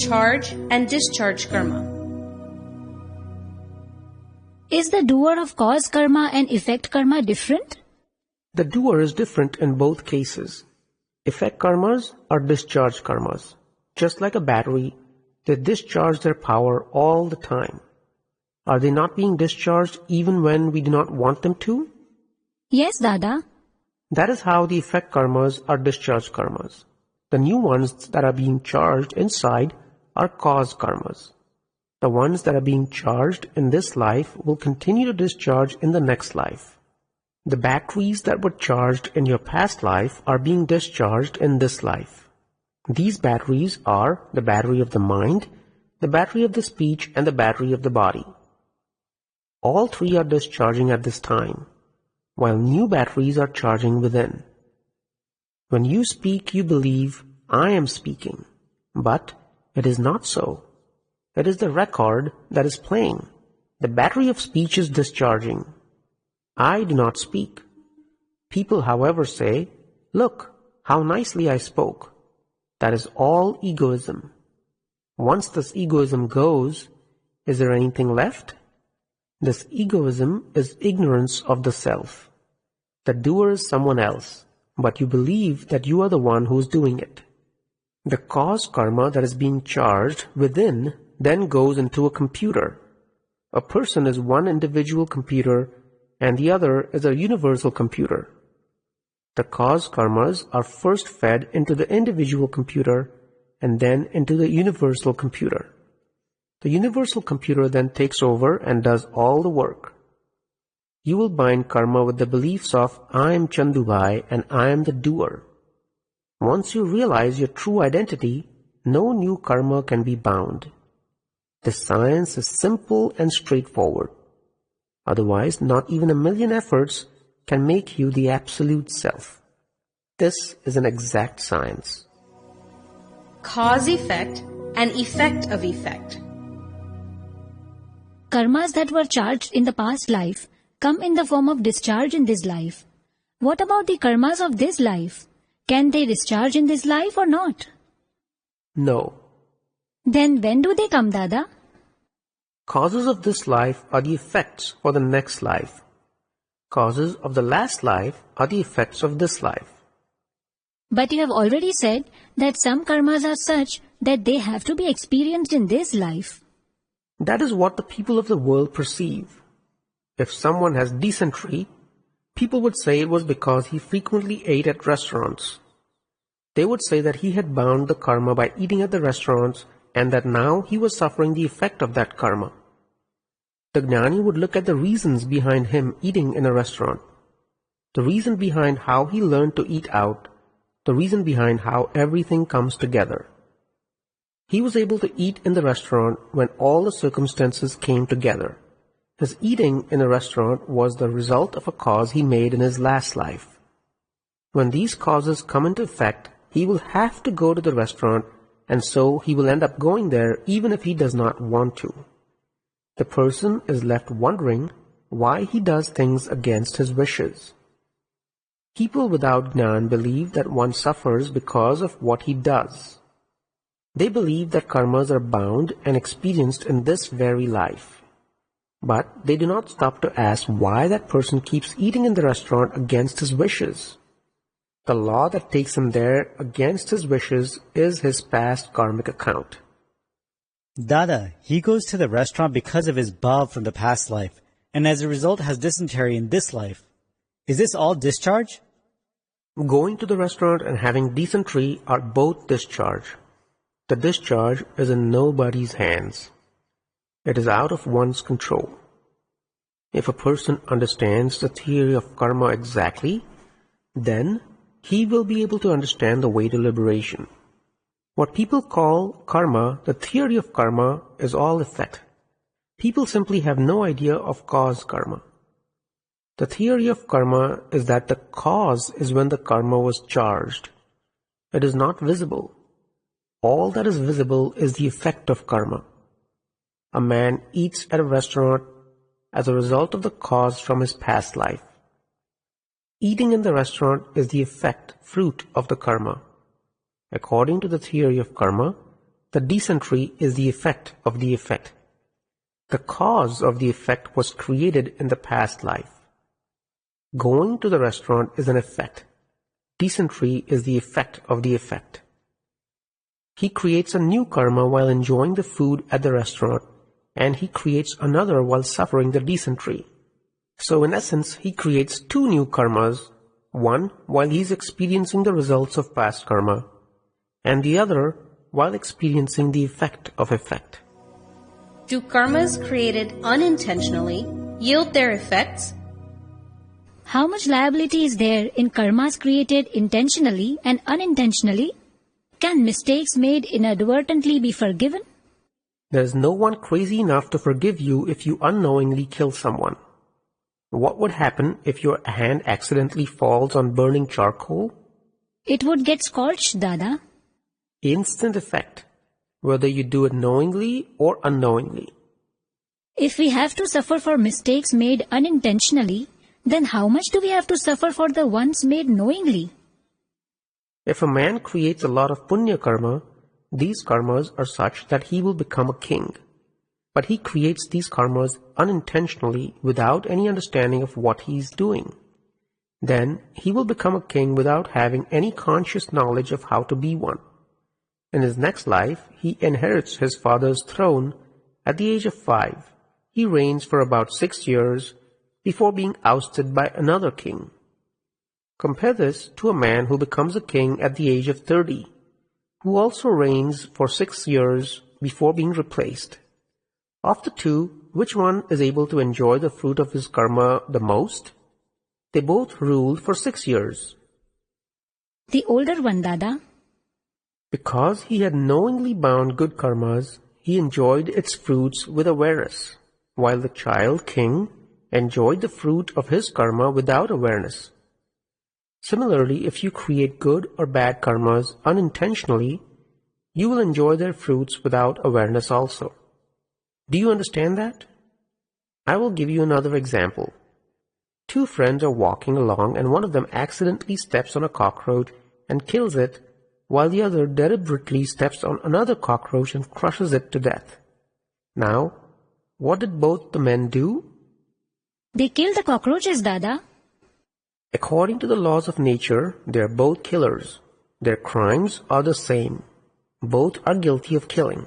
charge and discharge karma. Is the doer of cause karma and effect karma different? The doer is different in both cases. Effect karmas are discharge karmas. Just like a battery, they discharge their power all the time. Are they not being discharged even when we do not want them to? Yes, Dada. That is how the effect karmas are discharge karmas. The new ones that are being charged inside are cause karmas. The ones that are being charged in this life will continue to discharge in the next life. The batteries that were charged in your past life are being discharged in this life. These batteries are the battery of the mind, the battery of the speech, and the battery of the body. All three are discharging at this time, while new batteries are charging within. When you speak, you believe, I am speaking, but it is not so. It is the record that is playing. The battery of speech is discharging. I do not speak. People, however, say, look, how nicely I spoke. That is all egoism. Once this egoism goes, is there anything left? This egoism is ignorance of the self. The doer is someone else, but you believe that you are the one who is doing it. The cause karma that is being charged within then goes into a computer. A person is one individual computer and the other is a universal computer. The cause karmas are first fed into the individual computer and then into the universal computer. The universal computer then takes over and does all the work. You will bind karma with the beliefs of I am Chandubai and I am the doer. Once you realize your true identity, no new karma can be bound. This science is simple and straightforward. Otherwise, not even a million efforts can make you the absolute self. This is an exact science. Cause effect and effect of effect. Karmas that were charged in the past life come in the form of discharge in this life. What about the karmas of this life? Can they discharge in this life or not? No. Then when do they come, Dada? Causes of this life are the effects for the next life. Causes of the last life are the effects of this life. But you have already said that some karmas are such that they have to be experienced in this life. That is what the people of the world perceive. If someone has dysentery, people would say it was because he frequently ate at restaurants. They would say that he had bound the karma by eating at the restaurants and that now he was suffering the effect of that karma. The Jnani would look at the reasons behind him eating in a restaurant, the reason behind how he learned to eat out, the reason behind how everything comes together. He was able to eat in the restaurant when all the circumstances came together. His eating in a restaurant was the result of a cause he made in his last life. When these causes come into effect, he will have to go to the restaurant, and so he will end up going there even if he does not want to. The person is left wondering why he does things against his wishes. People without Jnana believe that one suffers because of what he does. They believe that karmas are bound and experienced in this very life. But they do not stop to ask why that person keeps eating in the restaurant against his wishes. The law that takes him there against his wishes is his past karmic account. Dada, he goes to the restaurant because of his bhav from the past life, and as a result has dysentery in this life. Is this all discharge? Going to the restaurant and having dysentery are both discharge. The discharge is in nobody's hands. It is out of one's control. If a person understands the theory of karma exactly, then he will be able to understand the way to liberation. What people call karma, the theory of karma, is all effect. People simply have no idea of cause karma. The theory of karma is that the cause is when the karma was charged. It is not visible. All that is visible is the effect of karma. A man eats at a restaurant as a result of the cause from his past life. Eating in the restaurant is the effect, fruit of the karma. According to the theory of karma, The dysentery is the effect of the effect. The cause of the effect was created in the past life. Going to the restaurant is an effect. Dysentery is the effect of the effect. He creates a new karma while enjoying the food at the restaurant, and he creates another while suffering the dysentery. So in essence, he creates two new karmas, one while he is experiencing the results of past karma, and the other while experiencing the effect of effect. Do karmas created unintentionally yield their effects? How much liability is there in karmas created intentionally and unintentionally? Can mistakes made inadvertently be forgiven? There is no one crazy enough to forgive you if you unknowingly kill someone. What would happen if your hand accidentally falls on burning charcoal? It would get scorched, Dada. Instant effect, whether you do it knowingly or unknowingly. If we have to suffer for mistakes made unintentionally, then how much do we have to suffer for the ones made knowingly? If a man creates a lot of punya karma, these karmas are such that he will become a king. But he creates these karmas unintentionally without any understanding of what he is doing. Then he will become a king without having any conscious knowledge of how to be one. In his next life, he inherits his father's throne at the age of 5. He reigns for about 6 years before being ousted by another king. Compare this to a man who becomes a king at the age of 30, who also reigns for 6 years before being replaced. Of the two, which one is able to enjoy the fruit of his karma the most? They both ruled for 6 years. The older one, Dada. Because he had knowingly bound good karmas, he enjoyed its fruits with awareness, while the child king enjoyed the fruit of his karma without awareness. Similarly, if you create good or bad karmas unintentionally, you will enjoy their fruits without awareness also. Do you understand that? I will give you another example. Two friends are walking along and one of them accidentally steps on a cockroach and kills it, while the other deliberately steps on another cockroach and crushes it to death. Now, what did both the men do? They killed the cockroaches, Dada. According to the laws of nature, they are both killers. Their crimes are the same. Both are guilty of killing.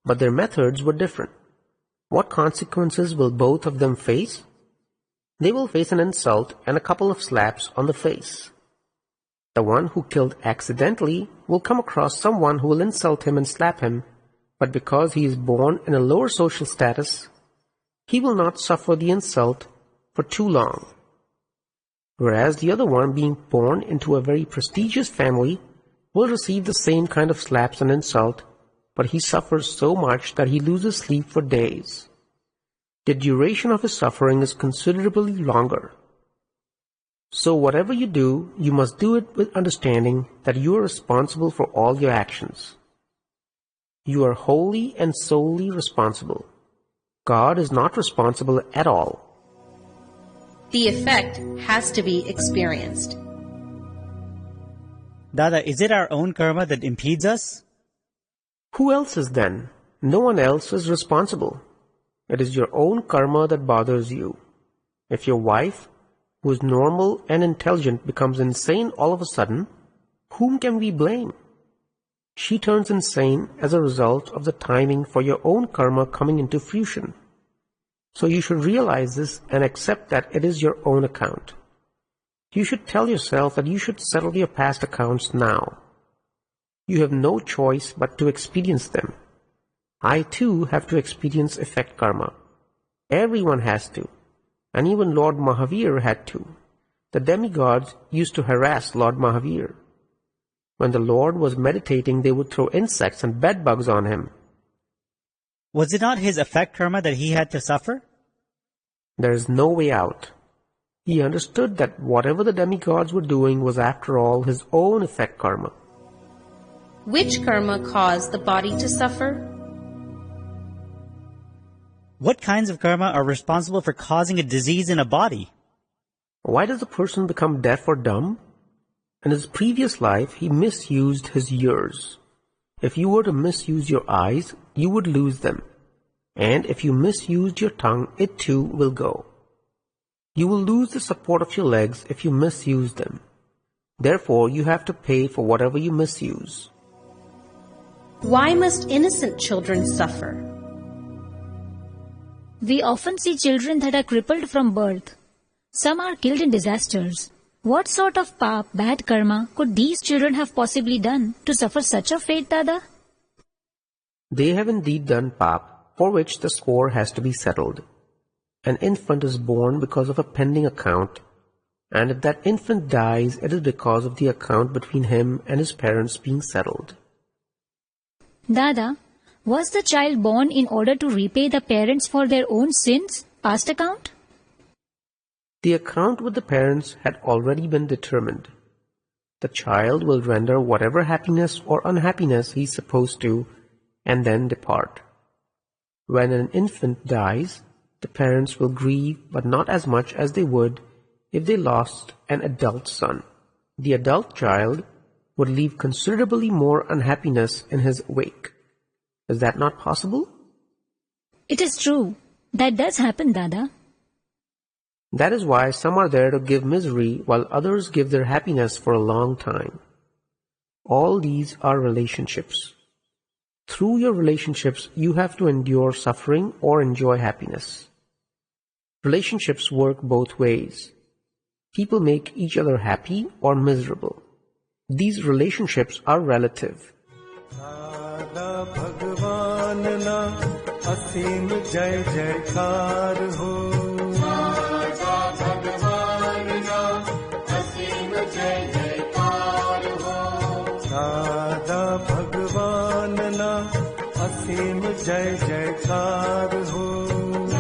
But their methods were different. What consequences will both of them face? They will face an insult and a couple of slaps on the face. The one who killed accidentally will come across someone who will insult him and slap him, but because he is born in a lower social status, he will not suffer the insult for too long. Whereas the other one, being born into a very prestigious family, will receive the same kind of slaps and insult, but he suffers so much that he loses sleep for days. The duration of his suffering is considerably longer. So whatever you do, you must do it with understanding that you are responsible for all your actions. You are wholly and solely responsible. God is not responsible at all. The effect has to be experienced. Dada, is it our own karma that impedes us? Who else is then? No one else is responsible. It is your own karma that bothers you. If your wife, who is normal and intelligent, becomes insane all of a sudden, whom can we blame? She turns insane as a result of the timing for your own karma coming into fruition. So you should realize this and accept that it is your own account. You should tell yourself that you should settle your past accounts now. You have no choice but to experience them. I too have to experience effect karma. Everyone has to. And even Lord Mahavir had to. The demigods used to harass Lord Mahavir. When the Lord was meditating, they would throw insects and bedbugs on him. Was it not his effect karma that he had to suffer? There is no way out. He understood that whatever the demigods were doing was after all his own effect karma. Which karma caused the body to suffer? What kinds of karma are responsible for causing a disease in a body? Why does a person become deaf or dumb? In his previous life, he misused his ears. If you were to misuse your eyes, you would lose them. And if you misused your tongue, it too will go. You will lose the support of your legs if you misuse them. Therefore, you have to pay for whatever you misuse. Why must innocent children suffer? We often see children that are crippled from birth. Some are killed in disasters. What sort of bad karma could these children have possibly done to suffer such a fate, Dada? They have indeed done pap, for which the score has to be settled. An infant is born because of a pending account, and if that infant dies, it is because of the account between him and his parents being settled. Dada, was the child born in order to repay the parents for their own sins, past account? The account with the parents had already been determined. The child will render whatever happiness or unhappiness he is supposed to, and then depart. When an infant dies, the parents will grieve, but not as much as they would if they lost an adult son. The adult child would leave considerably more unhappiness in his wake. Is that not possible? It is true. That does happen, Dada. That is why some are there to give misery while others give their happiness for a long time. All these are relationships. Through your relationships, you have to endure suffering or enjoy happiness. Relationships work both ways. People make each other happy or miserable. These relationships are relative. Dada Bhagwan na asim jai jaikar ho. Dada Bhagwan na asim jai jaikar ho. Dada Bhagwan na asim jai jaikar ho.